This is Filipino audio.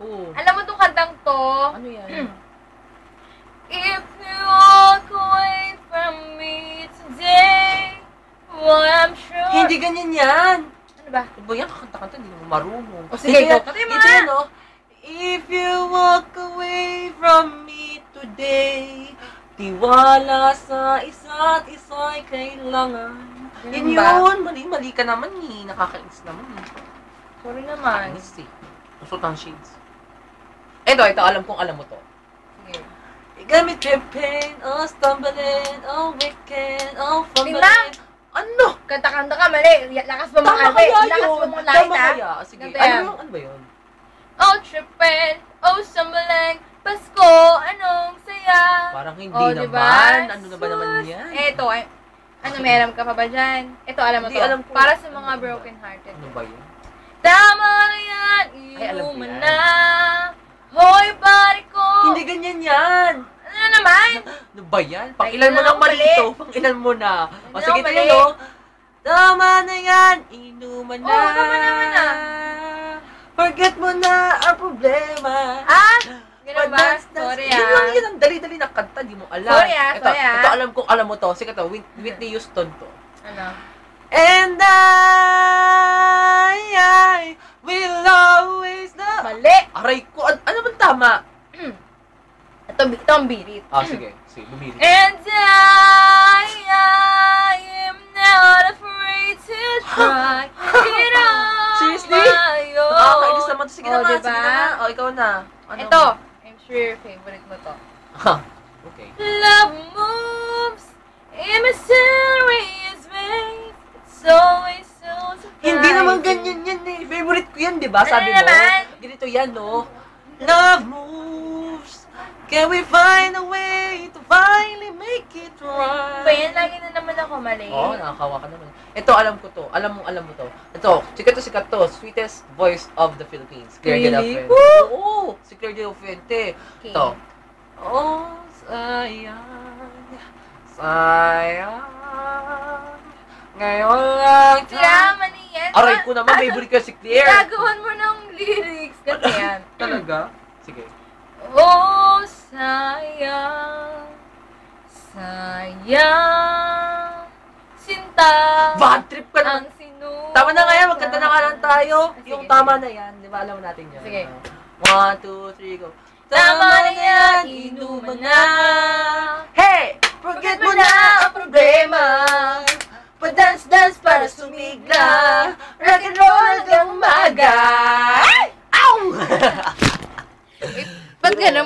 Oo. Alam mo tong kantang to? Ano yan? If you walk away from me today, well, I'm sure... Hindi ganyan yan. Ano ba? Ano ba yan? Kakanta-kanta, hindi naman marunong. O sige, Ito go. yan, Pati mo ito nga. yan, oh. If you walk away from me today, tiwala sa isa't isa'y kailangan. Yan ba? yun. Mali-mali ka naman eh. Nakakainis naman eh. Sorry naman. Nakakainis eh. Masot ang shades. Ito, alam kong alam mo to. Sige. You got me tripping, oh stumbling, oh wicked, oh fumbling. Tingnan! Ano? Kanta-kanta ka, mali. Lakas mo Tama makante. kaya Lakas yun. mo mong lahit, Tama ha? kaya. Sige. Ganito yan. Ano ba yun? Oh, trippin', oh, stumbling, Pasko, anong saya. Parang hindi Oh, naman. diba? Ano na ba naman yan? Eto, ano, meron ka pa ba dyan? Ito, alam mo Hindi, to. alam ko. Para sa mga Ano ba? broken-hearted. Ano ba yun? Tama na yan, Ay, alam ko inuman yan. na. Hoy, pare ko. Hindi ganyan yan. Ano naman? Ano ba yan? Pakilan mo Ay, ng mali mali. ito. Pakilan mo na. O Ano sige, mali? tingnan mo. Tama na yan. Inuman na. Oo, tama naman na. Forget mo na ang problema. Ah, gano'n ba? Dance, dance. Sorry, Yun lang ah. yun. Ang dali-dali na kanta. Di mo alam. Sorry, ah. Ito, Sorry, ah. ito alam kong alam mo to. Sige to. Whitney Houston to. Ano? And I will always love. Mali. Aray ko. Ano man tama? Ito ang birit. Ah, sige. Sige, bumili. And I am not afraid to try it on Seriously? my own. Nakakainis naman. Sige Oh, naman. diba? Sige naman. O, ikaw na. Ano? Ito, I'm sure favorite mo to. Ha, okay. Love moves in mysterious ways. It's always so surprising. Hindi naman ganyan yan eh. Favorite ko yan, di ba? Sabi Ano mo. naman? Ganito yan, no? Love moves. Can we find a way to finally make it right? Ba yan, lagi na naman ako mali. Oo, nakakawa ka naman. Ito, alam ko to. Alam mo to. Ito, sikat to. Sweetest voice of the Philippines. Claire de la Really? Fuente. Oo, si Claire de la Fuente. Okay. Ito. Oh, sayang, sayang, ngayon lang Sira, mali yan. Aray ko naman, favorite ko si Claire. Ginagawan mo ng lyrics. Ganito yan. Talaga? Sige. Oh, sayang, sayang, sinta. Bad trip ka Ang naman. sinuha. Tama na nga yan, magkanta na nga lang tayo. Sige, Yung sige. tama na yan, di ba alam natin yan? Sige. 1, 2, 3, go. Tama na yan, inuman na. Hey! Forget mo na ang problema. Pa-dance-dance para sumigla. Rock and roll hanggang umaga. Ow! Ba't ganun?